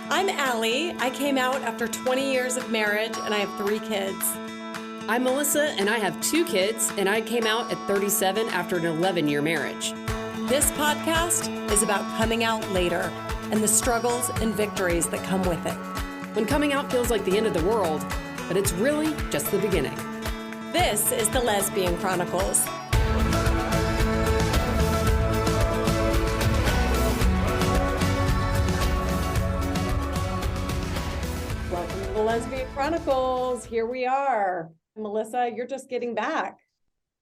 I'm Allie. I came out after 20 years of marriage and I have 3 kids. I'm Melissa and I have 2 kids and I came out at 37 after an 11-year marriage. This podcast is about coming out later and the struggles and victories that come with it. When coming out feels like the end of the world, but it's really just the beginning. This is the Lesbian Chronicles. Welcome to the Lesbian Chronicles. Here we are. Melissa, you're just getting back.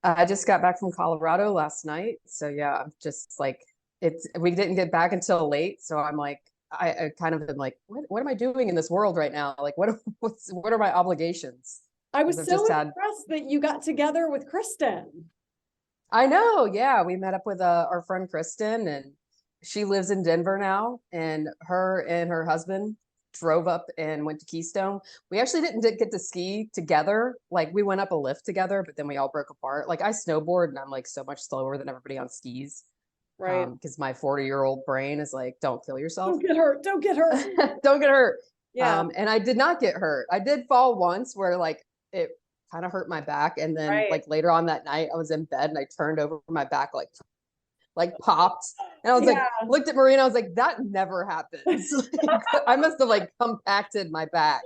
I just got back from Colorado last night. So yeah, I'm just like, we didn't get back until late. So I'm like, I kind of am like, what am I doing in this world right now? Like, what are my obligations? I was so impressed that you got together with Kristen. I know. Yeah. We met up with our friend Kristen, and she lives in Denver now, and her and her husband drove up and went to Keystone. We actually didn't get to ski together. Like, we went up a lift together, but then we all broke apart. Like, I snowboard and I'm like so much slower than everybody on skis. Right. Because my 40-year-old brain is like, don't kill yourself. Don't get hurt. Don't get hurt. Don't get hurt. Yeah. And I did not get hurt. I did fall once where like it kind of hurt my back. And then like later on that night, I was in bed and I turned over my back, like popped. And I was like, looked at Marina. I was like, that never happens. I must have like compacted my back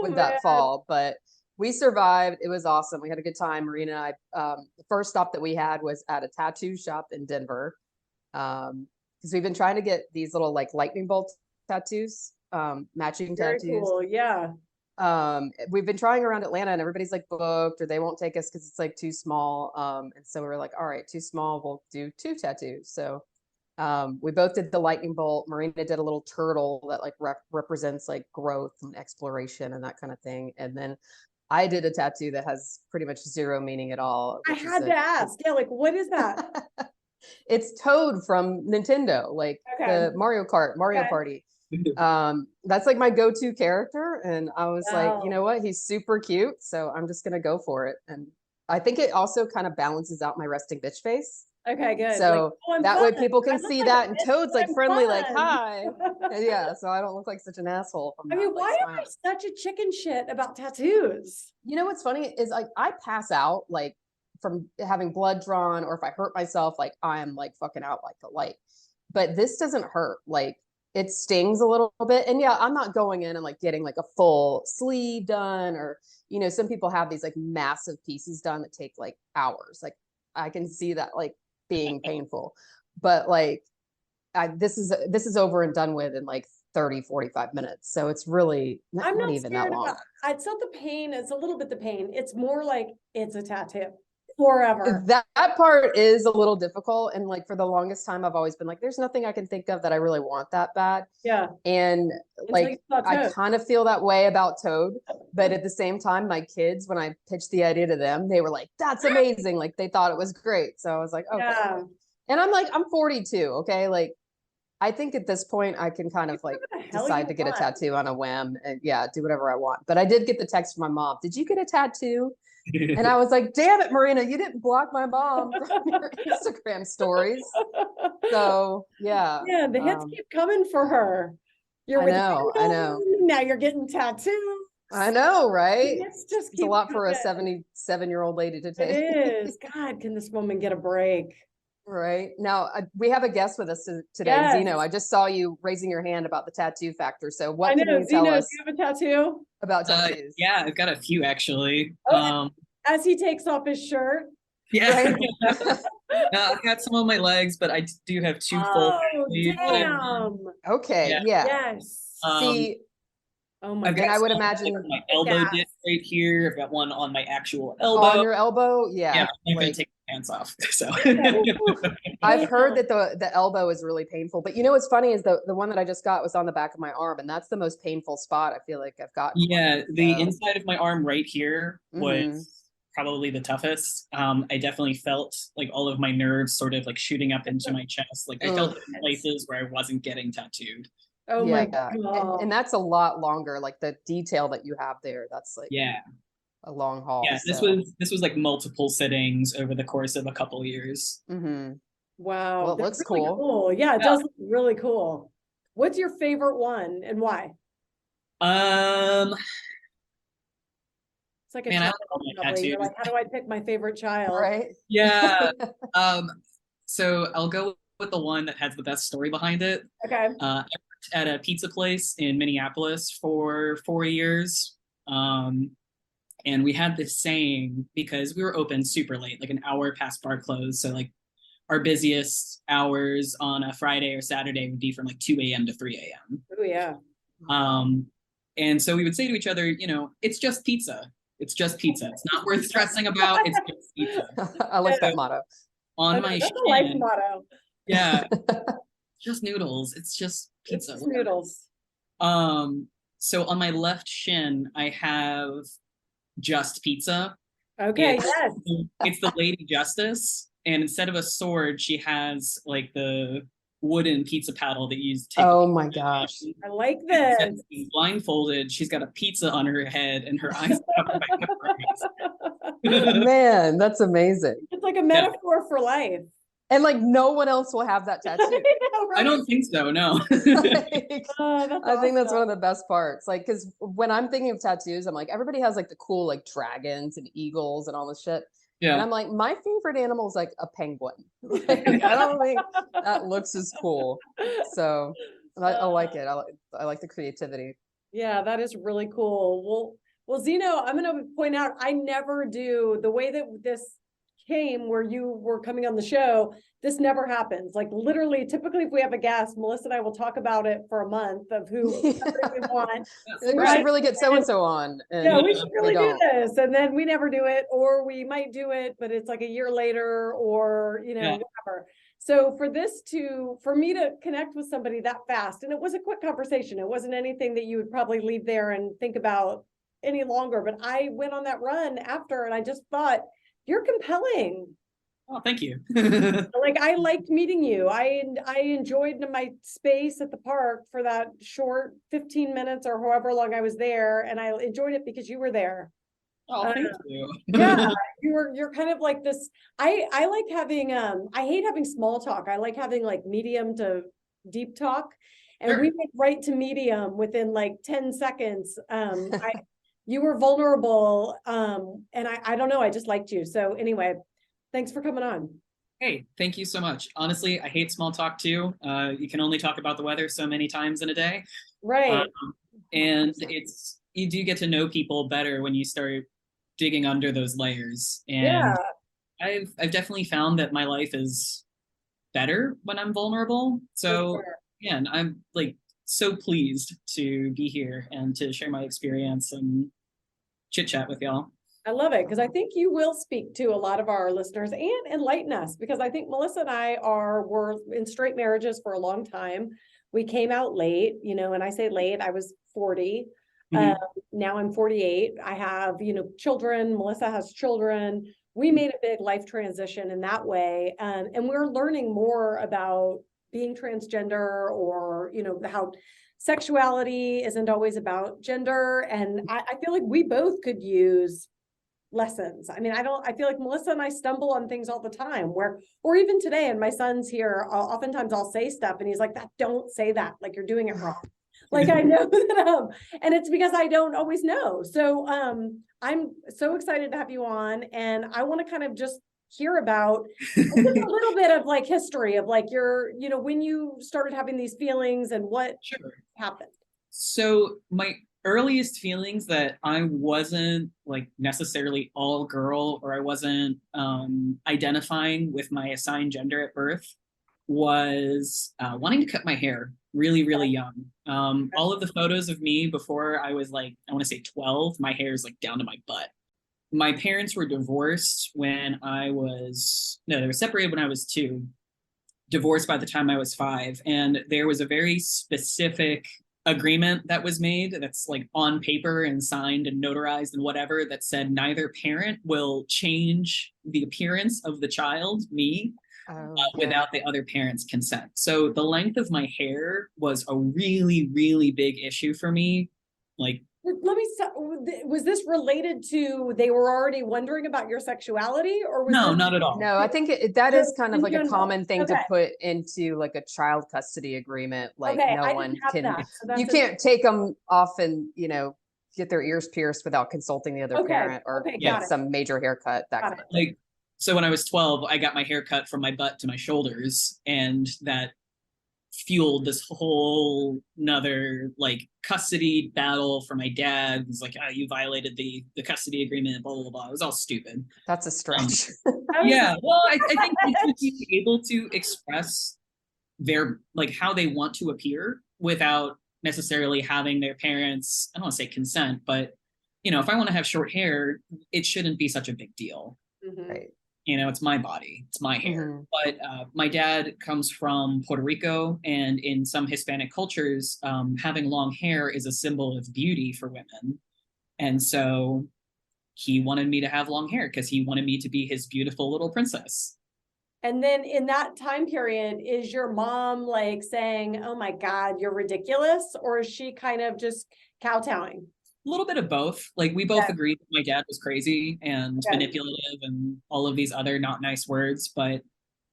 with that fall, but we survived. It was awesome. We had a good time. Marina and I, the first stop that we had was at a tattoo shop in Denver. Because we've been trying to get these little like lightning bolt tattoos, matching Very tattoos. cool. Yeah. We've been trying around Atlanta and everybody's like booked or they won't take us because it's like too small. And so we were like, all right, too small, we'll do 2 tattoos. So we both did the lightning bolt. Marina did a little turtle that like represents like growth and exploration and that kind of thing. And then I did a tattoo that has pretty much 0 meaning at all. I had to ask. Yeah, like what is that? It's Toad from Nintendo, like the Mario Party. That's like my go-to character. And I was like, you know what? He's super cute. So I'm just going to go for it. And I think it also kind of balances out my resting bitch face. Okay, good. So like, that way people can see that. And Toad's like friendly, fun. like, hi. Yeah. So I don't look like such an asshole. I mean, why am I such a chicken shit about tattoos? You know, what's funny is like, I pass out like from having blood drawn, or if I hurt myself, like I am like fucking out like a light. But this doesn't hurt. Like it stings a little bit. And yeah, I'm not going in and like getting like a full sleeve done, or, you know, some people have these like massive pieces done that take like hours. Like I can see that like being painful, but like this is over and done with in like 30-45 minutes. So it's really not even that long. It's not the pain. It's a little bit the pain. It's more like it's a tattoo. Forever. That part is a little difficult. And like for the longest time, I've always been like, there's nothing I can think of that I really want that bad. Yeah. And like, I kind of feel that way about Toad. But at the same time, my kids, when I pitched the idea to them, they were like, that's amazing. Like they thought it was great. So I was like, okay. Yeah. And I'm like, I'm 42. Okay. Like, I think at this point I can kind of like decide to get a tattoo on a whim and do whatever I want. But I did get the text from my mom. Did you get a tattoo? And I was like, damn it, Marina, you didn't block my mom from your Instagram stories. So yeah. Yeah, the hits keep coming for her. I know. Now you're getting tattoos. I know, right? It's a lot for a 77-year-old lady to take. It is. God, can this woman get a break? Right. Now, we have a guest with us today, Zeno. I just saw you raising your hand about the tattoo factor. So what can you tell us? Do you have a tattoo? About tattoos? Yeah, I've got a few actually. As he takes off his shirt. Yeah. Right? I've got some on my legs, but I do have 2 full. Damn. Okay. Yeah. Yes. See. Oh my God. And I would imagine my elbow dip right here. I've got one on my actual elbow. On your elbow? Yeah. Yeah, I'm gonna take my pants off. So I've heard that the elbow is really painful. But you know what's funny is the one that I just got was on the back of my arm, and that's the most painful spot I feel like I've gotten. Yeah, the inside of my arm right here was probably the toughest. I definitely felt like all of my nerves sort of like shooting up into my chest. Like I felt in places where I wasn't getting tattooed. Oh my God. And that's a lot longer. Like the detail that you have there, that's like a long haul. Yeah, this was like multiple sittings over the course of a couple of years. Mm-hmm. Wow. Well, it looks really cool. Yeah, it does look really cool. What's your favorite one and why? Um, It's like a man, I child, like all my probably. You're tattoos. like, how do I pick my favorite child? Right? Yeah. Um, so I'll go with the one that has the best story behind it. Okay. I worked at a pizza place in Minneapolis for 4 years. And we had this saying because we were open super late, like an hour past bar close. So like our busiest hours on a Friday or Saturday would be from like 2 a.m. to 3 a.m. Oh yeah. And so we would say to each other, you know, it's just pizza. It's just pizza. It's not worth stressing about. It's just pizza. I like that So motto. on That's my a life shin, motto. yeah, just noodles. It's just pizza. It's noodles. So on my left shin, I have just pizza. Okay, It's, yes. it's the Lady Justice, and instead of a sword, she has like the wooden pizza paddle that you use to take. Oh my gosh. I like And this. instead of being blindfolded, she's got a pizza on her head and her eyes covered by pepperonis. Man, that's amazing. It's like a metaphor for life. And like no one else will have that tattoo. know, I right? don't think so, no. Like, That's I think that's awesome. one of the best parts. Like, because when I'm thinking of tattoos, I'm like, everybody has like the cool like dragons and eagles and all this shit. And Yeah. I'm like, my favorite animal is like a penguin. Like, I don't think that looks as cool. So I like it. I like the creativity. Yeah, that is really cool. Well, Zeno, I'm going to point out, I never do the way that this came where you were coming on the show. This never happens. Like literally, typically, if we have a guest, Melissa and I will talk about it for a month of who we want. Like, we should really get so and so on. And Yeah, we should really do don't. this, and then we never do it, or we might do it, but it's like a year later, or whatever. So for me to connect with somebody that fast, and it was a quick conversation. It wasn't anything that you would probably leave there and think about any longer. But I went on that run after, and I just thought, you're compelling. Oh, thank you. Like I liked meeting you. I enjoyed my space at the park for that short 15 minutes or however long I was there, and I enjoyed it because you were there. Oh, thank you. Yeah, you're kind of like this. I like having I hate having small talk. I like having like medium to deep talk, and Sure. we went right to medium within like 10 seconds. You were vulnerable, and I don't know, I just liked you. So anyway, thanks for coming on. Hey, thank you so much. Honestly, I hate small talk too. You can only talk about the weather so many times in a day. Right. And you do get to know people better when you start digging under those layers. And Yeah. I've definitely found that my life is better when I'm vulnerable. So sure. yeah, and I'm like so pleased to be here and to share my experience and chit chat with y'all. I love it because I think you will speak to a lot of our listeners and enlighten us, because I think Melissa and I were in straight marriages for a long time. We came out late, and I say late, I was 40. Now I'm 48. I have, children. Melissa has children. We made a big life transition in that way. And we're learning more about being transgender, or, how sexuality isn't always about gender. And I feel like we both could use lessons. I mean, I feel like Melissa and I stumble on things all the time or even today, and my son's here, oftentimes I'll say stuff and he's like, don't say that. Like you're doing it wrong. Like I know that, and it's because I don't always know. So, I'm so excited to have you on, and I want to kind of just hear about just a little bit of like history of like when you started having these feelings and what happened. So my earliest feelings that I wasn't like necessarily all girl, or I wasn't identifying with my assigned gender at birth, was wanting to cut my hair really, really young. All of the photos of me before I was like, I want to say 12, my hair is like down to my butt. My parents were divorced when they were separated when I was 2, divorced by the time I was 5. And there was a very specific agreement that was made that's like on paper and signed and notarized and whatever, that said neither parent will change the appearance of the child, me, without the other parent's consent. So the length of my hair was a really, really big issue for me, like Let me, was this related to, they were already wondering about your sexuality, or was No, this? not at all. No, I think that is kind of In like a general. common thing to Okay. put into like a child custody agreement. Like Okay, no I one didn't have can, that, so that's you can't take them off and, you know, get their ears pierced without consulting the other Okay, parent or okay, get got it. some major haircut, that Got kind it. of thing. Like, so when I was 12, I got my hair cut from my butt to my shoulders, and that fueled this whole nother like custody battle for my dad. He's like, you violated the custody agreement, blah blah blah. It was all stupid. That's a stretch. Yeah, well, I think kids should be able to express their like how they want to appear without necessarily having their parents, I don't want to say consent, but you know, if I want to have short hair, it shouldn't be such a big deal. Mhm. Right. You know, it's my body, it's my hair. Mhm. But my dad comes from Puerto Rico, and in some Hispanic cultures, having long hair is a symbol of beauty for women. And so he wanted me to have long hair because he wanted me to be his beautiful little princess. And then in that time period, is your mom like saying, oh my God, you're ridiculous? Or is she kind of just kowtowing? A little bit of both. Like we both Yeah. agreed that my dad was crazy and Yeah. manipulative and all of these other not nice words. But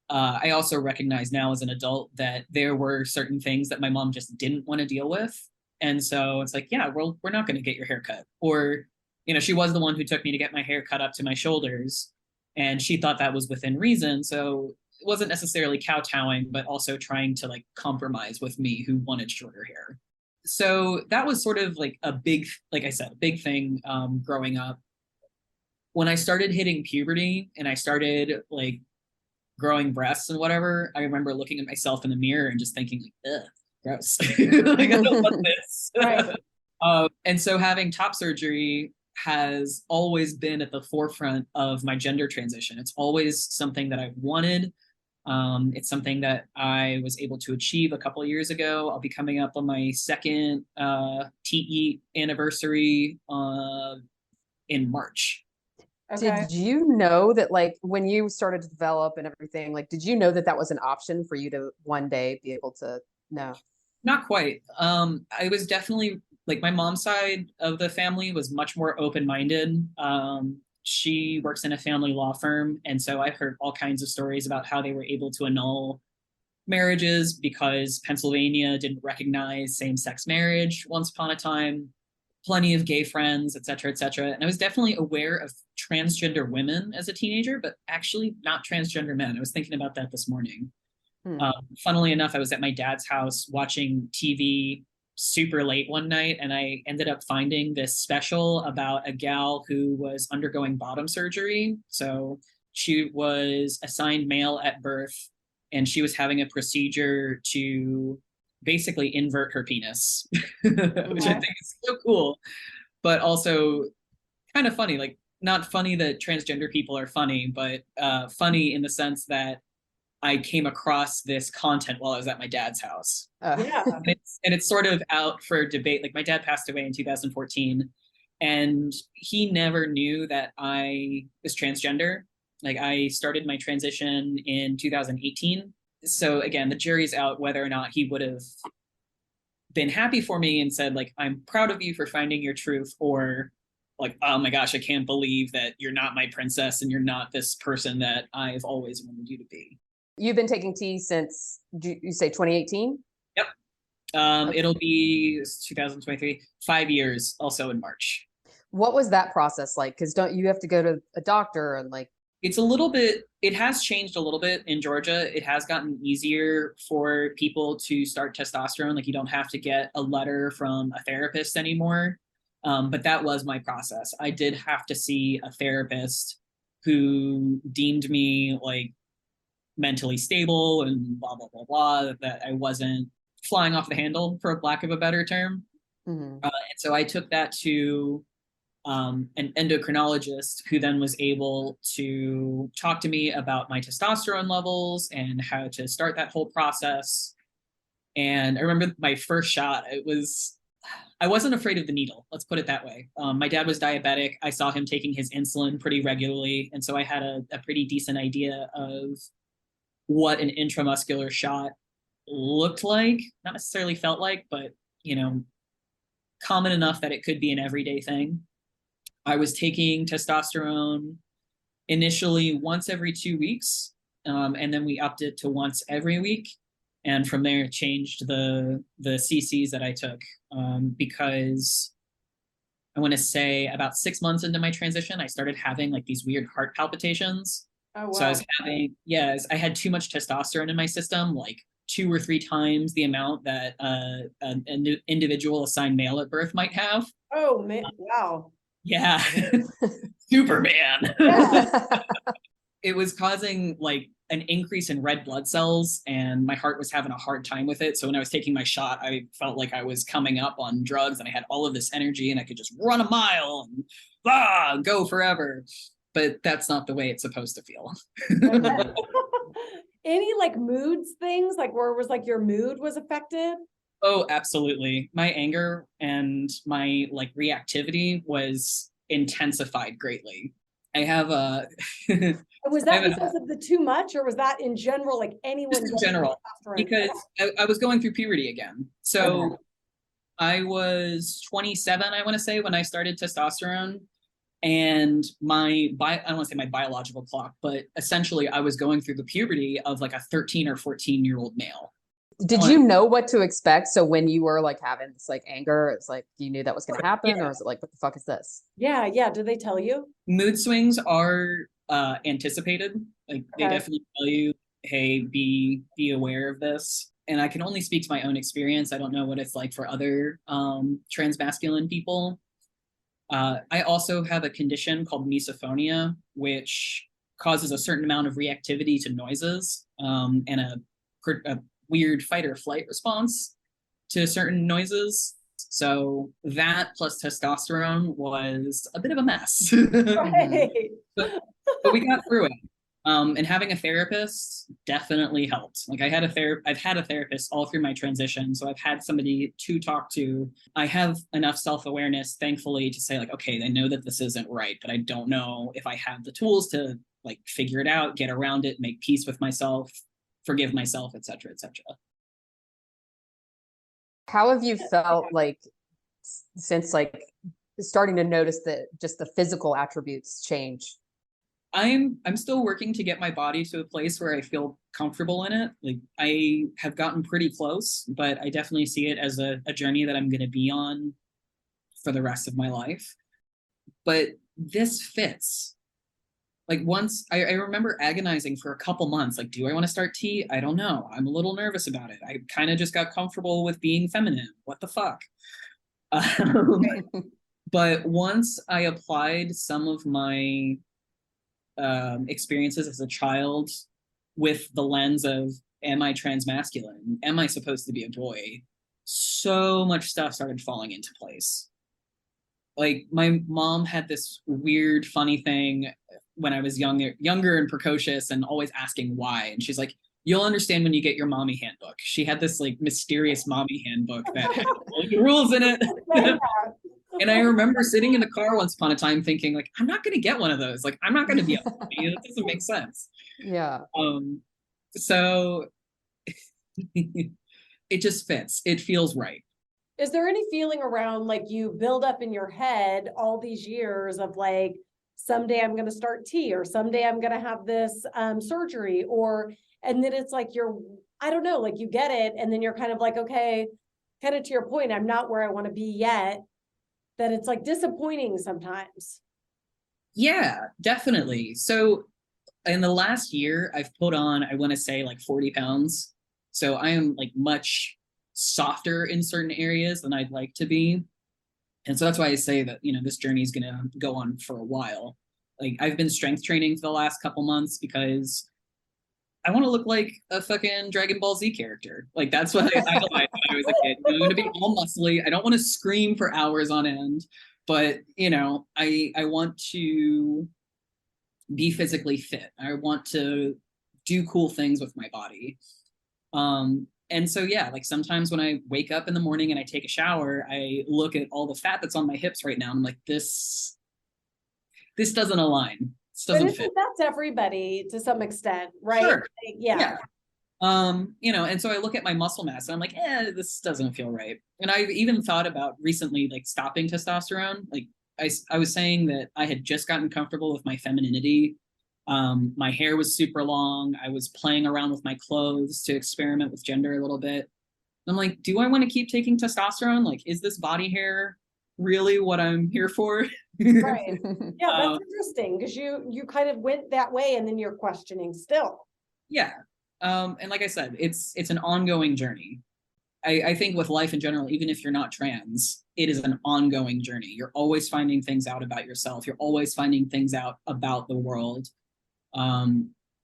I also recognize now as an adult that there were certain things that my mom just didn't want to deal with. And so it's like, yeah, we're not going to get your hair cut. Or, you know, she was the one who took me to get my hair cut up to my shoulders. And she thought that was within reason. So it wasn't necessarily kowtowing, but also trying to like compromise with me who wanted shorter hair. So that was sort of like a big, like I said, a big thing growing up. When I started hitting puberty and I started like growing breasts and whatever, I remember looking at myself in the mirror and just thinking, like, ugh, gross. Like, I don't want this. Right. And so having top surgery has always been at the forefront of my gender transition. It's always something that I've wanted. It's something that I was able to achieve a couple of years ago. I'll be coming up on my second TE anniversary in March. Okay. Did you know that like when you started to develop and everything, like did you know that that was an option for you to one day be able to know? Not quite. I was definitely like my mom's side of the family was much more open-minded. She works in a family law firm, and so I've heard all kinds of stories about how they were able to annul marriages because Pennsylvania didn't recognize same-sex marriage once upon a time. Plenty of gay friends, et cetera, et cetera. And I was definitely aware of transgender women as a teenager, but actually not transgender men. I was thinking about that this morning. Funnily enough, I was at my dad's house watching TV super late one night, and I ended up finding this special about a gal who was undergoing bottom surgery. So she was assigned male at birth, and she was having a procedure to basically invert her penis, which I think is so cool, but also kind of funny. Like, not funny that transgender people are funny, but funny in the sense that I came across this content while I was at my dad's house. Yeah. And it's sort of out for debate. Like my dad passed away in 2014, and he never knew that I was transgender. Like I started my transition in 2018. So again, the jury's out whether or not he would have been happy for me and said like, I'm proud of you for finding your truth, or like, oh my gosh, I can't believe that you're not my princess and you're not this person that I've always wanted you to be. You've been taking tea since, you say 2018? Yep. It'll be 2023, 5 years also in March. What was that process like? Because don't you have to go to a doctor and like? It's a little bit, it has changed a little bit in Georgia. It has gotten easier for people to start testosterone. Like you don't have to get a letter from a therapist anymore. But that was my process. I did have to see a therapist who deemed me like mentally stable and blah, blah, blah, blah, that I wasn't flying off the handle, for lack of a better term. And so I took that to an endocrinologist who then was able to talk to me about my testosterone levels and how to start that whole process. And I remember my first shot, I wasn't afraid of the needle. Let's put it that way. My dad was diabetic. I saw him taking his insulin pretty regularly. And so I had a pretty decent idea of what an intramuscular shot looked like, not necessarily felt like, but, you know, common enough that it could be an everyday thing. I was taking testosterone initially once every 2 weeks, and then we upped it to once every week. And from there, it changed the cc's that I took, because I want to say about 6 months into my transition, I started having like these weird heart palpitations. Oh, wow. So I was having, I had too much testosterone in my system, like 2 or 3 times the amount that an individual assigned male at birth might have. Oh, man. Wow. Yeah. Superman. Yeah. It was causing like an increase in red blood cells, and my heart was having a hard time with it. So when I was taking my shot, I felt like I was coming up on drugs, and I had all of this energy and I could just run a mile and go forever. But that's not the way it's supposed to feel. Any like moods things, like where it was like your mood was affected? Oh, absolutely. My anger and my like reactivity was intensified greatly. I have a Was that because of the too much, or was that in general, like anyone? Just in general, because I was going through puberty again. So okay. I was 27, I want to say, when I started testosterone. And I don't want to say my biological clock, but essentially I was going through the puberty of like a 13 or 14-year-old male. Did you know what to expect? So when you were like having this like anger, it's like you knew that was going to happen, or was it like, what the fuck is this? Yeah. Did they tell you? Mood swings are anticipated. Like they definitely tell you, hey, be aware of this. And I can only speak to my own experience. I don't know what it's like for other transmasculine people. I also have a condition called misophonia, which causes a certain amount of reactivity to noises, and a weird fight or flight response to certain noises. So that plus testosterone was a bit of a mess. Right. but we got through it. And having a therapist definitely helped. Like I've had a therapist all through my transition. So I've had somebody to talk to. I have enough self-awareness, thankfully, to say like, okay, I know that this isn't right, but I don't know if I have the tools to like figure it out, get around it, make peace with myself, forgive myself, et cetera, et cetera. How have you felt like since like starting to notice that just the physical attributes change? I'm still working to get my body to a place where I feel comfortable in it. Like I have gotten pretty close, but I definitely see it as a journey that I'm going to be on for the rest of my life. But this fits. Like once I remember agonizing for a couple months, like, do I want to start T? I don't know. I'm a little nervous about it. I kind of just got comfortable with being feminine. What the fuck? But once I applied some of my experiences as a child with the lens of, am I transmasculine? Am I supposed to be a boy? So much stuff started falling into place. Like my mom had this weird, funny thing when I was younger and precocious and always asking why. And she's like, you'll understand when you get your mommy handbook. She had this like mysterious mommy handbook that had all the rules in it. And I remember sitting in the car once upon a time thinking like, I'm not going to get one of those. Like, I'm not going to be a mommy. It doesn't make sense. Yeah. So it just fits. It feels right. Is there any feeling around like you build up in your head all these years of like, someday I'm going to start T, or someday I'm going to have this surgery, and then it's like I don't know, like you get it. And then you're kind of like, okay, kind of to your point, I'm not where I want to be yet. That it's like disappointing sometimes. Yeah, definitely. So in the last year, I've put on, I want to say like 40 pounds. So I am like much softer in certain areas than I'd like to be. And so that's why I say that, this journey is going to go on for a while. Like I've been strength training for the last couple months because I want to look like a fucking Dragon Ball Z character. Like that's what I idolized when I was a kid. I want to be all muscly. I don't want to scream for hours on end, but I want to be physically fit. I want to do cool things with my body. And so, yeah, like sometimes when I wake up in the morning and I take a shower, I look at all the fat that's on my hips right now. And I'm like, this doesn't align. This doesn't fit. That's everybody to some extent, right? Sure. Like, yeah. And so I look at my muscle mass and I'm like, this doesn't feel right. And I've even thought about recently like stopping testosterone. Like I was saying that I had just gotten comfortable with my femininity. My hair was super long. I was playing around with my clothes to experiment with gender a little bit. I'm like, do I want to keep taking testosterone? Like, is this body hair really what I'm here for? Right. Yeah, that's interesting because you kind of went that way and then you're questioning still. Yeah. And like I said, it's an ongoing journey. I think with life in general, even if you're not trans, it is an ongoing journey. You're always finding things out about yourself. You're always finding things out about the world.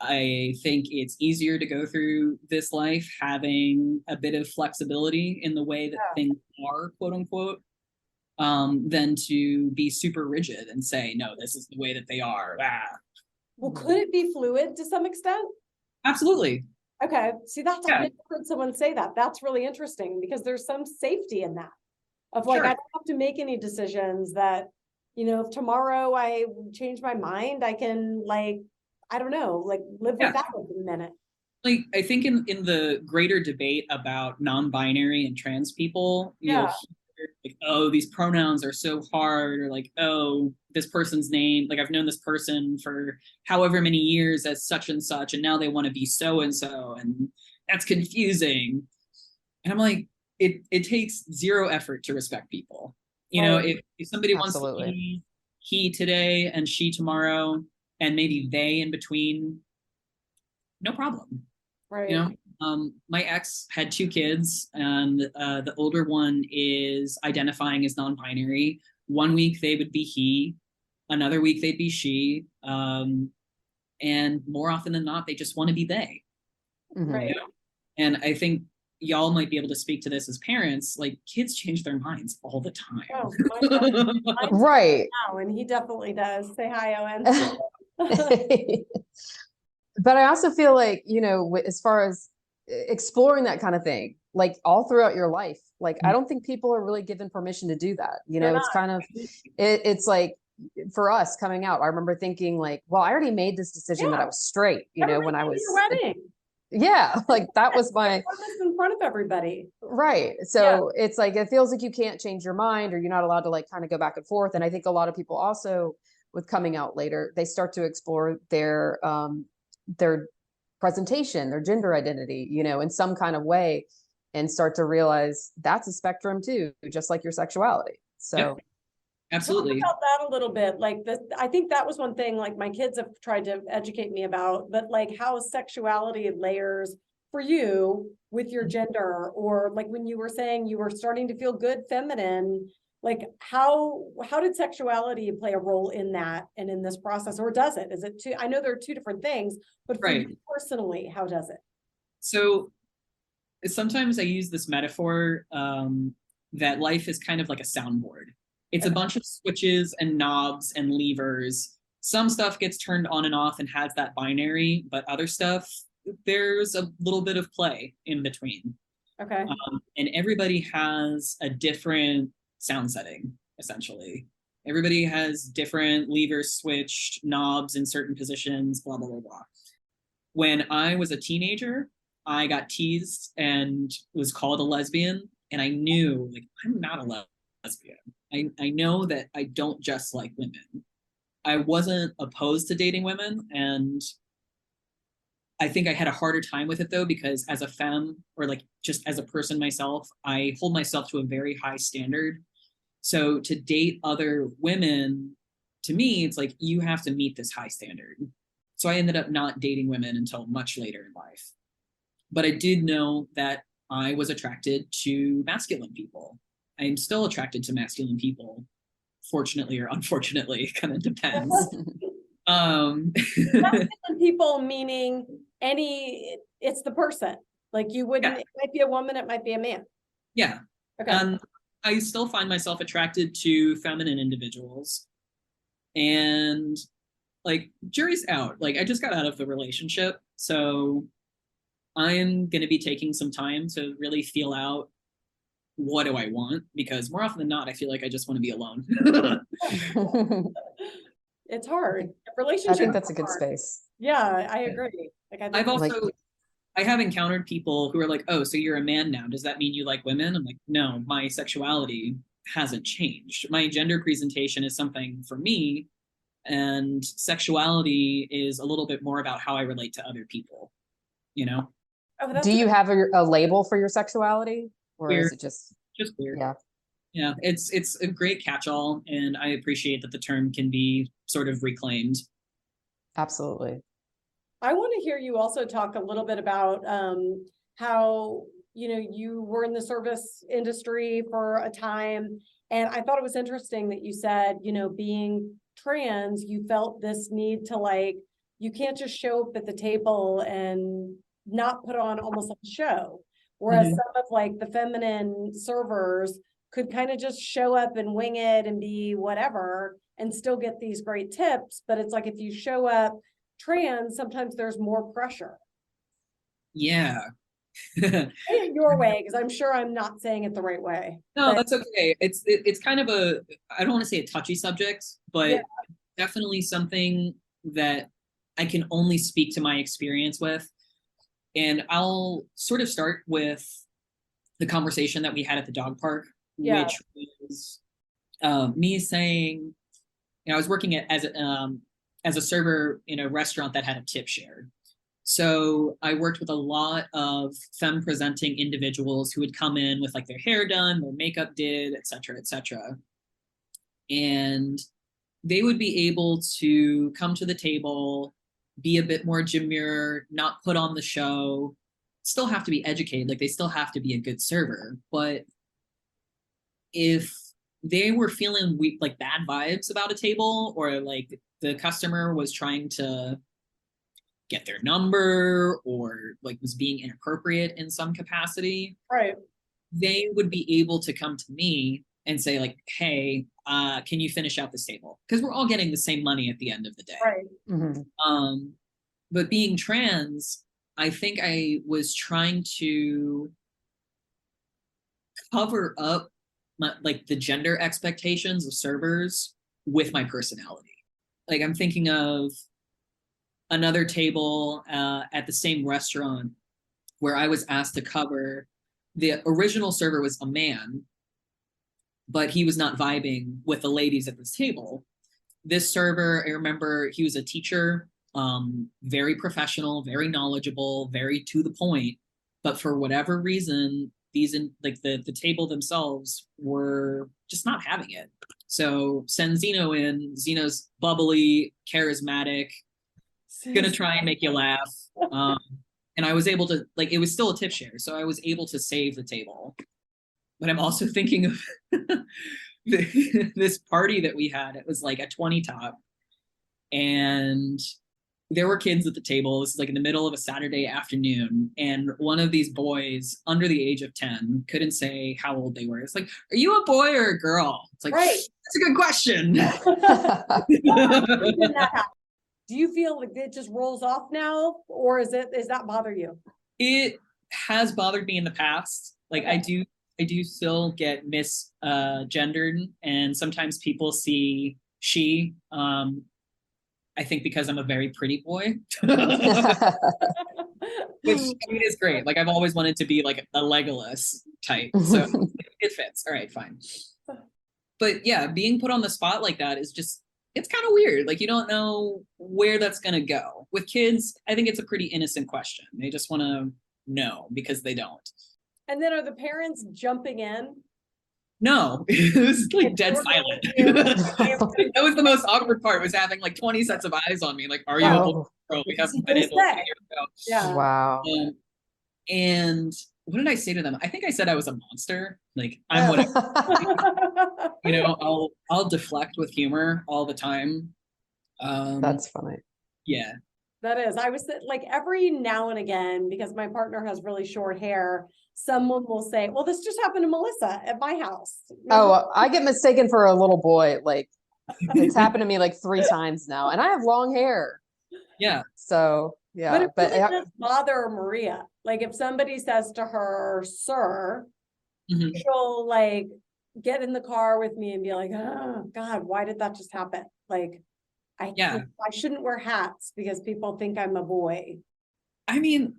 I think it's easier to go through this life having a bit of flexibility in the way that things are, quote unquote, than to be super rigid and say, no, this is the way that they are. Well, could it be fluid to some extent? Absolutely. Okay. See, I've never heard someone say that. That's really interesting because there's some safety in that of like, I don't have to make any decisions that, if tomorrow I change my mind, I can like, I don't know, like live with that for a minute. Like, I think in the greater debate about non-binary and trans people, you'll hear like, oh, these pronouns are so hard, or like, oh, this person's name, like I've known this person for however many years as such and such, and now they want to be so and so, and that's confusing. And I'm like, it takes zero effort to respect people. If somebody wants to be he today and she tomorrow, and maybe they in between, no problem. Right. My ex had 2 kids, and the older one is identifying as non-binary. One week they would be he, another week they'd be she, and more often than not, they just want to be they. Right. And I think y'all might be able to speak to this as parents. Like, kids change their minds all the time. Oh, right. Now, and he definitely does. Say hi, Owen. But I also feel like, as far as exploring that kind of thing, like all throughout your life, like I don't think people are really given permission to do that. It's kind of, it's like for us coming out, I remember thinking like, well, I already made this decision that I was straight, when I was your wedding. Yeah, like that was my in front of everybody. Right. So it's like it feels like you can't change your mind, or you're not allowed to like kind of go back and forth. And I think a lot of people also with coming out later, they start to explore their presentation, their gender identity, in some kind of way, and start to realize that's a spectrum too, just like your sexuality. So absolutely. Talk about that a little bit. Like this, I think that was one thing like my kids have tried to educate me about, but like how sexuality layers for you with your gender, or like when you were saying you were starting to feel good feminine, like how did sexuality play a role in that and in this process, or does it? Is it two? I know there are 2 different things, but for you personally, how does it? So sometimes I use this metaphor that life is kind of like a soundboard. It's a bunch of switches and knobs and levers. Some stuff gets turned on and off and has that binary, but other stuff, there's a little bit of play in between. Okay. And everybody has a different sound setting, essentially. Everybody has different levers switched, knobs in certain positions, blah, blah, blah, blah. When I was a teenager, I got teased and was called a lesbian. And I knew, like, I'm not a lesbian. I know that I don't just like women. I wasn't opposed to dating women, and I think I had a harder time with it though, because as a femme, or like just as a person myself, I hold myself to a very high standard. So to date other women, to me, it's like you have to meet this high standard. So I ended up not dating women until much later in life. But I did know that I was attracted to masculine people. I am still attracted to masculine people, fortunately or unfortunately, kind of depends. Masculine people meaning it's the person. Like you wouldn't, it might be a woman, it might be a man. Yeah. Okay. I still find myself attracted to feminine individuals. And like, jury's out. Like, I just got out of the relationship. So I'm going to be taking some time to really feel out what do I want, because more often than not, I feel like I just want to be alone. It's hard. Relationship. I think that's a good space. Yeah, I agree. I've also I have encountered people who are like, oh, so you're a man now. Does that mean you like women? I'm like, no, my sexuality hasn't changed. My gender presentation is something for me, and sexuality is a little bit more about how I relate to other people, you know? Oh, that's Do you have a label for your sexuality, or Queer. is it just Weird. yeah? Yeah, it's a great catch-all, and I appreciate that the term can be sort of reclaimed. Absolutely. I want to hear you also talk a little bit about how, you were in the service industry for a time. And I thought it was interesting that you said, being trans, you felt this need to like, you can't just show up at the table and not put on almost like a show. Whereas Mhm. some of like the feminine servers could kind of just show up and wing it and be whatever and still get these great tips. But it's like if you show up trans, sometimes there's more pressure. Yeah. Say it your way, because I'm sure I'm not saying it the right way. No, But that's okay. It's kind of I don't want to say a touchy subject, but yeah, definitely something that I can only speak to my experience with. And I'll sort of start with the conversation that we had at the dog park, yeah, which was me saying, I was working as a server in a restaurant that had a tip share. So I worked with a lot of femme presenting individuals who would come in with like their hair done, their makeup did, et cetera, et cetera. And they would be able to come to the table, be a bit more demure, not put on the show, still have to be educated, like they still have to be a good server. But if they were feeling like bad vibes about a table, or like the customer was trying to get their number or like was being inappropriate in some capacity, right. they would be able to come to me and say like, hey, can you finish out this table? Because we're all getting the same money at the end of the day. Right. Mm-hmm. But being trans, I think I was trying to cover up like the gender expectations of servers with my personality. Like I'm thinking of another table at the same restaurant where I was asked to cover. The original server was a man, but he was not vibing with the ladies at this table. This server, I remember he was a teacher, very professional, very knowledgeable, very to the point. But for whatever reason, like the table themselves were just not having it. So send Zeno in. Zeno's bubbly, charismatic, gonna try and make you laugh. And I was able to, like, it was still a tip share, so I was able to save the table. But I'm also thinking of this party that we had. It was like a 20 top, and there were kids at the table. This is like in the middle of a Saturday afternoon, and one of these boys under the age of 10 couldn't say how old they were. It's like, are you a boy or a girl? It's like, Right. That's a good question. Do you feel like it just rolls off now, or is that bother you? It has bothered me in the past. Like Okay. I do still get misgendered, and sometimes people see she. I think because I'm a very pretty boy, which I mean is great. Like I've always wanted to be like a Legolas type, so it fits. All right, fine. But yeah, being put on the spot like that is just, it's kind of weird. Like you don't know where that's gonna go. With kids, I think it's a pretty innocent question. They just want to know because they don't. And then are the parents jumping in? No, it was like dead silent. That was the most awkward part, was having like 20 sets of eyes on me. Like, are you a boy? Girl? We haven't been able to figure it out. Yeah. Wow. And what did I say to them? I think I said I was a monster. Like I'm whatever. I'll deflect with humor all the time. That's funny. Yeah. That is. I was like every now and again, because my partner has really short hair, someone will say, well, this just happened to Melissa at my house. Oh, I get mistaken for a little boy. Like it's happened to me like 3 times now, and I have long hair. Yeah. So yeah, but it does bother Maria. Like if somebody says to her, sir, she'll like get in the car with me and be like, oh God, why did that just happen? Like I shouldn't wear hats because people think I'm a boy. I mean,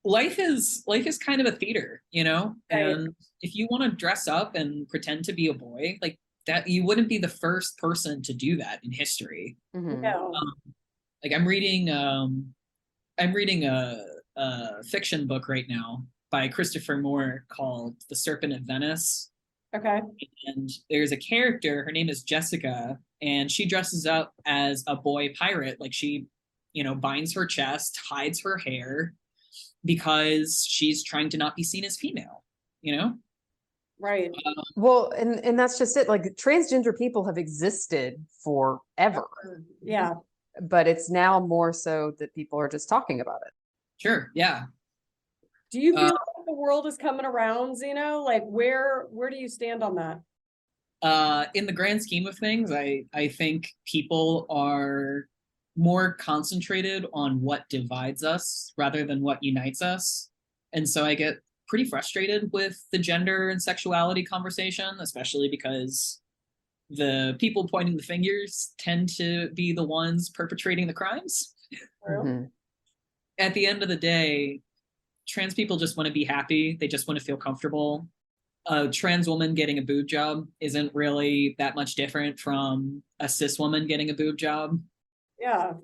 life is kind of a theater, you know? Right. And if you want to dress up and pretend to be a boy, like that, you wouldn't be the first person to do that in history. No. Like I'm reading a fiction book right now by Christopher Moore called The Serpent of Venice. Okay. And there's a character, her name is Jessica, and she dresses up as a boy pirate. Like she, you know, binds her chest, hides her hair, because she's trying to not be seen as female, you know? Right. Well, and that's just it. Like transgender people have existed forever, Yeah. but it's now more so that people are just talking about it. Sure, yeah. Do you feel like the world is coming around, Zeno? Like where do you stand on that? In the grand scheme of things, I think people are more concentrated on what divides us rather than what unites us. And so I get pretty frustrated with the gender and sexuality conversation, especially because the people pointing the fingers tend to be the ones perpetrating the crimes. Mm-hmm. At the end of the day, trans people just want to be happy. They just want to feel comfortable. A trans woman getting a boob job isn't really that much different from a cis woman getting a boob job. Yeah.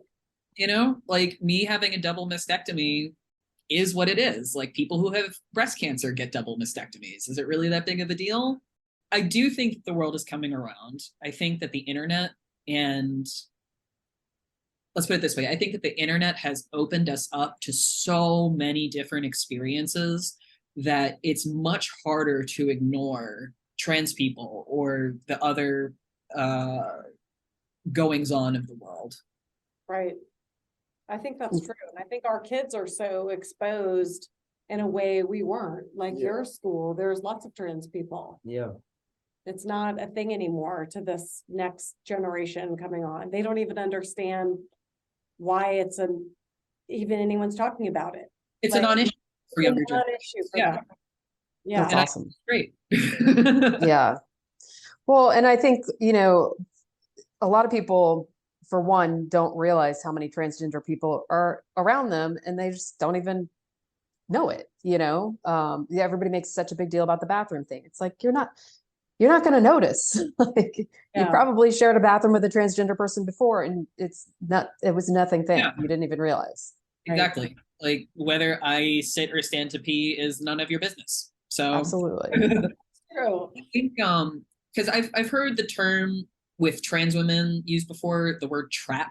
You know, like me having a double mastectomy is what it is. Like people who have breast cancer get double mastectomies. Is it really that big of a deal? I do think the world is coming around. I think that the internet, and let's put it this way, I think that the internet has opened us up to so many different experiences that it's much harder to ignore trans people or the other goings on of the world. Right. I think that's true. And I think our kids are so exposed in a way we weren't. Like your school, there's lots of trans people. Yeah. It's not a thing anymore to this next generation coming on. They don't even understand why it's even anyone's talking about it. It's like, a non-issue for younger generations. Yeah. Them. Yeah. That's awesome. Great. Yeah. Well, and I think, you know, a lot of people, for one, don't realize how many transgender people are around them, and they just don't even know it, you know? Yeah, everybody makes such a big deal about the bathroom thing. It's like, you're not going to notice. Like you probably shared a bathroom with a transgender person before, and it was nothing thing. Yeah. You didn't even realize. Exactly. Right. Like whether I sit or stand to pee is none of your business. So absolutely. True. I think because I've heard the term with trans women used before, the word trap.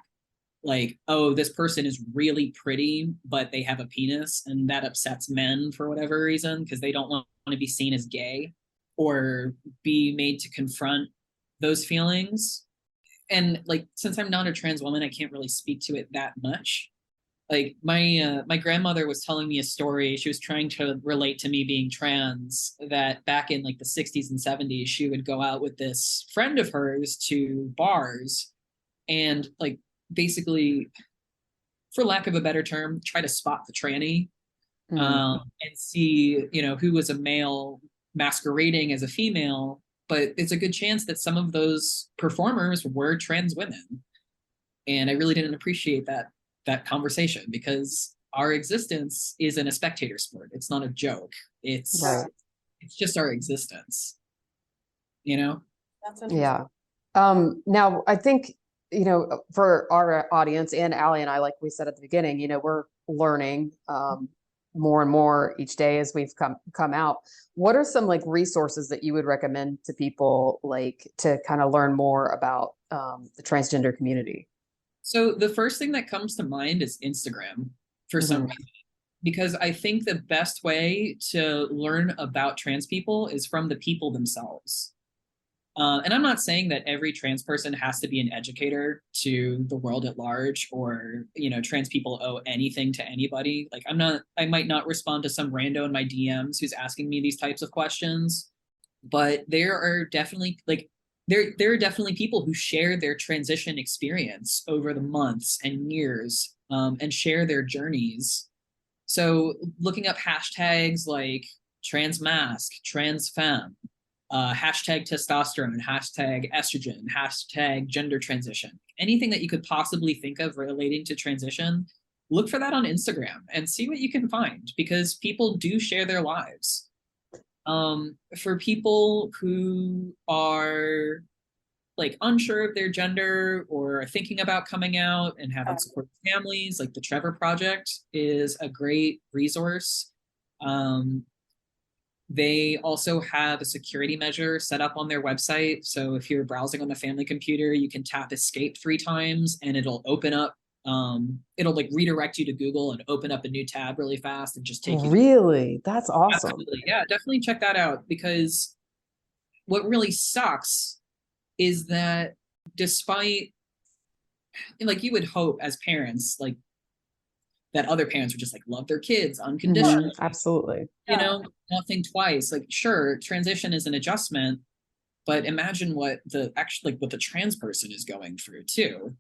Like, oh, this person is really pretty, but they have a penis, and that upsets men for whatever reason because they don't want to be seen as gay or be made to confront those feelings. And like, since I'm not a trans woman, I can't really speak to it that much. Like my grandmother was telling me a story. She was trying to relate to me being trans, that back in like the 60s and 70s, she would go out with this friend of hers to bars and like basically, for lack of a better term, try to spot the tranny and see, you know, who was a male masquerading as a female. But it's a good chance that some of those performers were trans women. And I really didn't appreciate that conversation, because our existence isn't a spectator sport. It's not a joke. It's just our existence, you know? That's interesting. Yeah. Now I think, you know, for our audience and Allie and I, like we said at the beginning, you know, we're learning more and more each day as we've come out. What are some like resources that you would recommend to people, like to kind of learn more about the transgender community? So the first thing that comes to mind is Instagram for some reason, because I think the best way to learn about trans people is from the people themselves. And I'm not saying that every trans person has to be an educator to the world at large, or, you know, trans people owe anything to anybody. Like I might not respond to some rando in my DMs who's asking me these types of questions, but there are definitely there are definitely people who share their transition experience over the months and years and share their journeys. So looking up hashtags like trans mask, trans femme, hashtag testosterone, hashtag estrogen, hashtag gender transition, anything that you could possibly think of relating to transition look for that on Instagram and see what you can find, because people do share their lives. For people who are like unsure of their gender or are thinking about coming out and having supportive families, like the Trevor Project is a great resource. They also have a security measure set up on their website. So if you're browsing on the family computer, you can tap escape 3 times and it'll open up, it'll like redirect you to Google and open up a new tab really fast and just take you. Really? That's awesome. Absolutely. Yeah, definitely check that out, because what really sucks is that despite, like, you would hope as parents, like, that other parents would just like love their kids unconditionally. Absolutely. You know, not think twice. Like, sure, transition is an adjustment, but imagine what the trans person is going through too.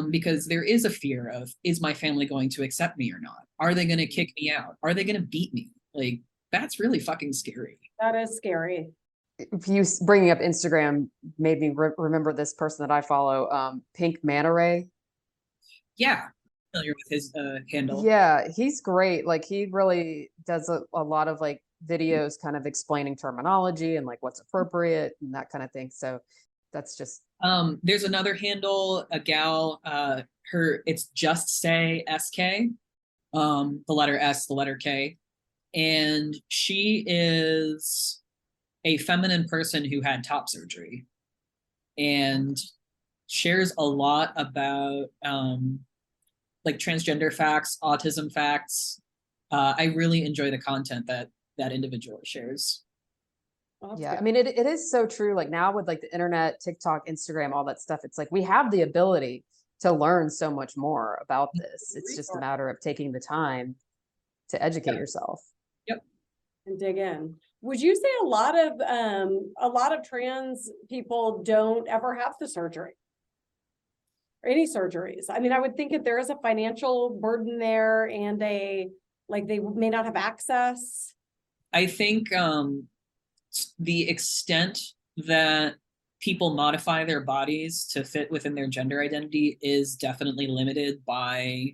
Because there is a fear of, is my family going to accept me or not? Are they going to kick me out? Are they going to beat me? Like, that's really fucking scary. That is scary. If you bringing up Instagram made me remember this person that I follow, Pink Manta Ray. Yeah, familiar with his handle. Yeah, he's great. Like, he really does a lot of like videos kind of explaining terminology and like what's appropriate and that kind of thing. So that's just there's another handle, a gal, it's just say SK, the letter S, the letter K, and she is a feminine person who had top surgery and shares a lot about like transgender facts, autism facts. I really enjoy the content that individual shares. Yeah, good. I mean, it is so true. Like, now with like the internet, TikTok, Instagram, all that stuff, it's like we have the ability to learn so much more about this. It's just a matter of taking the time to educate yourself. Yep. And dig in. Would you say a lot of trans people don't ever have the surgery? Or any surgeries? I mean, I would think if there is a financial burden there and they may not have access. I think the extent that people modify their bodies to fit within their gender identity is definitely limited by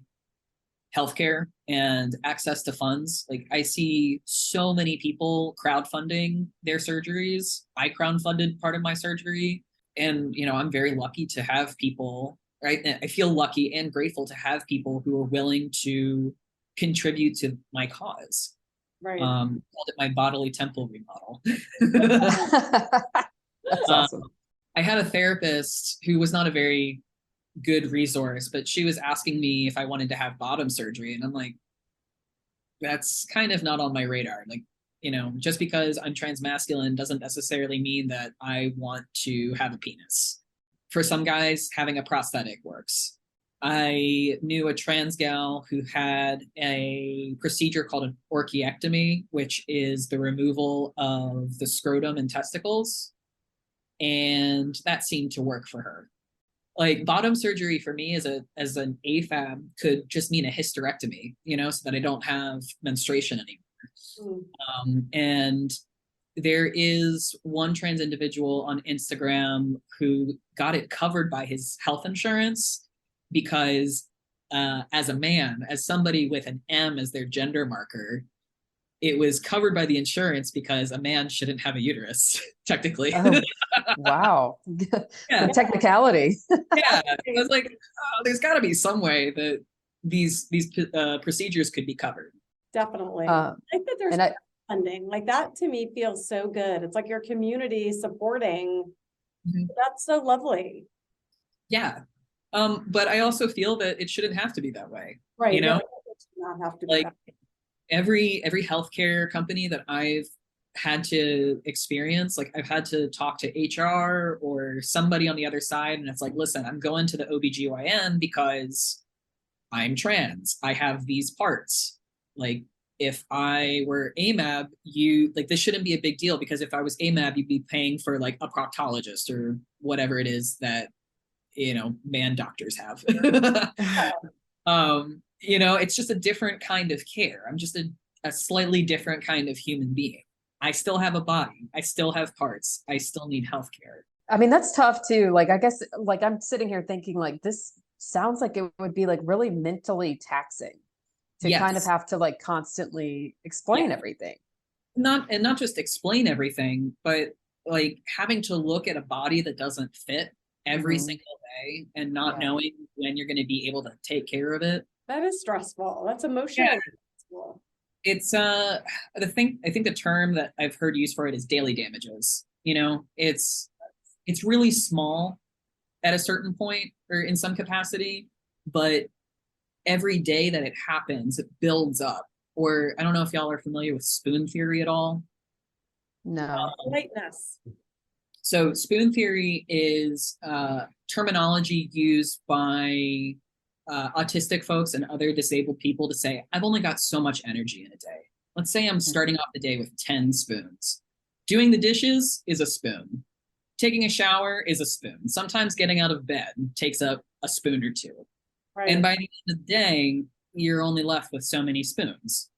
healthcare and access to funds. Like, I see so many people crowdfunding their surgeries. I crowdfunded part of my surgery, and I'm very lucky to have people, right? I feel lucky and grateful to have people who are willing to contribute to my cause. Right. Called it my bodily temple remodel. That's awesome. I had a therapist who was not a very good resource, but she was asking me if I wanted to have bottom surgery, and I'm like, that's kind of not on my radar. Like, just because I'm transmasculine doesn't necessarily mean that I want to have a penis. For some guys, having a prosthetic works. I knew a trans gal who had a procedure called an orchiectomy, which is the removal of the scrotum and testicles. And that seemed to work for her. Like, bottom surgery for me as an AFAB could just mean a hysterectomy, so that I don't have menstruation anymore. And there is one trans individual on Instagram who got it covered by his health insurance because as a man, as somebody with an M as their gender marker, it was covered by the insurance because a man shouldn't have a uterus, technically. Oh, wow. Yeah. The technicality. Yeah. It was like, there's got to be some way that these procedures could be covered. Definitely. I think that there's funding. Like, that to me feels so good. It's like your community supporting. Mm-hmm. That's so lovely. Yeah. But I also feel that it shouldn't have to be that way. Right. It should not have to be like that way. Every healthcare company that I've had to experience, like, I've had to talk to HR or somebody on the other side, and it's like, listen, I'm going to the OBGYN because I'm trans. I have these parts. Like, if I were AMAB, this shouldn't be a big deal, because if I was AMAB, you'd be paying for like a proctologist or whatever it is that, man doctors have. It's just a different kind of care. I'm just a slightly different kind of human being. I still have a body. I still have parts. I still need healthcare. I mean, that's tough too. Like, I guess, like, I'm sitting here thinking, like, this sounds like it would be like really mentally taxing to kind of have to like constantly explain everything. Not just explain everything, but like having to look at a body that doesn't fit every single day and not knowing when you're going to be able to take care of it. That is stressful. That's emotional. Stressful. It's I think the term that I've heard used for it is daily damages. You know, it's really small at a certain point or in some capacity, but every day that it happens, it builds up. Or I don't know if y'all are familiar with spoon theory at all. No. Lightness. So spoon theory is terminology used by autistic folks and other disabled people to say, I've only got so much energy in a day. Let's say I'm starting off the day with 10 spoons. Doing the dishes is a spoon. Taking a shower is a spoon. Sometimes getting out of bed takes up a spoon or two. Right. And by the end of the day, you're only left with so many spoons,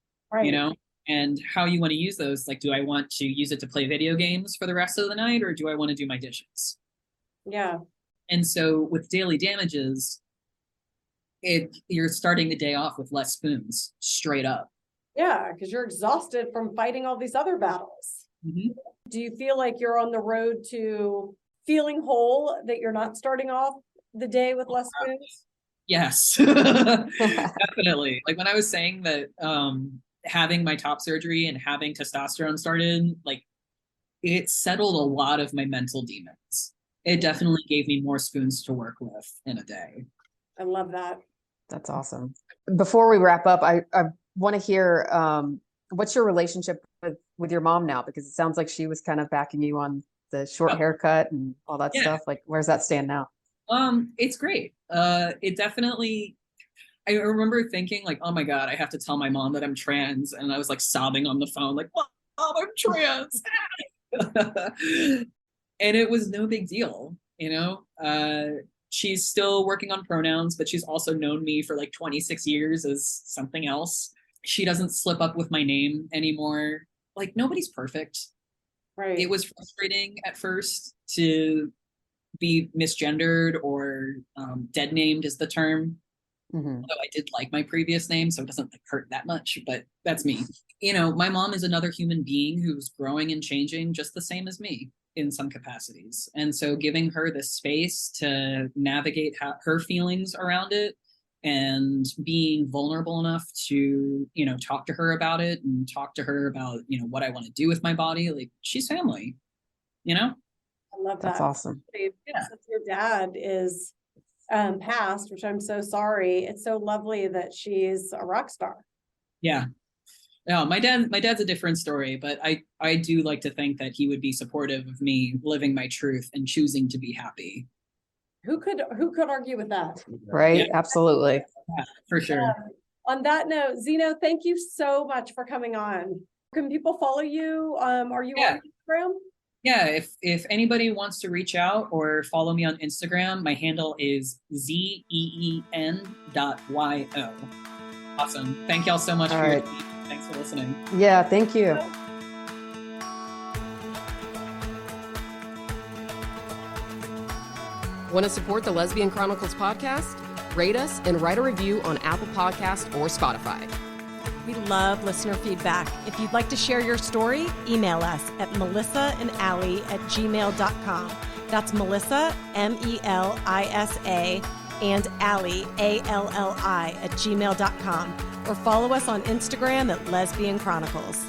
you know? And how you want to use those, like, do I want to use it to play video games for the rest of the night, or do I want to do my dishes? Yeah. And so with daily damages, you're starting the day off with less spoons, straight up. Yeah, because you're exhausted from fighting all these other battles. Mm-hmm. Do you feel like you're on the road to feeling whole, that you're not starting off the day with less spoons? Yes, definitely. Like when I was saying that having my top surgery and having testosterone started, like it settled a lot of my mental demons. It definitely gave me more spoons to work with in a day. I love that. That's awesome. Before we wrap up, I want to hear what's your relationship with your mom now? Because it sounds like she was kind of backing you on the short haircut and all that stuff. Like, where's that stand now? It's great. It definitely, I remember thinking like, oh my God, I have to tell my mom that I'm trans. And I was like sobbing on the phone, like, Mom, I'm trans. And it was no big deal, you know? She's still working on pronouns, but she's also known me for like 26 years as something else. She doesn't slip up with my name anymore. Like, nobody's perfect. Right. It was frustrating at first to be misgendered or dead named is the term. Mm-hmm. Although I did like my previous name, so it doesn't like hurt that much, but that's me. You know, my mom is another human being who's growing and changing just the same as me in some capacities. And so giving her the space to navigate her feelings around it and being vulnerable enough to, you know, talk to her about it and talk to her about, you know, what I want to do with my body. Like, she's family, you know? I love that. That's awesome. Yeah. Since your dad is passed, which I'm so sorry, it's so lovely that she's a rock star. Yeah. No, my dad's a different story, but I do like to think that he would be supportive of me living my truth and choosing to be happy. Who could argue with that? Right. Yeah. Absolutely. Yeah, for sure. On that note, Zeno, thank you so much for coming on. Can people follow you? Are you on Instagram? Yeah, if anybody wants to reach out or follow me on Instagram, my handle is zeen.yo. Awesome. Thank y'all so much for your time. Thanks for listening. Yeah, thank you. Want to support the Lesbian Chronicles podcast? Rate us and write a review on Apple Podcasts or Spotify. We love listener feedback. If you'd like to share your story, email us at melissaandallie@gmail.com. That's Melissa, MELISA, and Allie, ALLI, @gmail.com. Or follow us on Instagram at Lesbian Chronicles.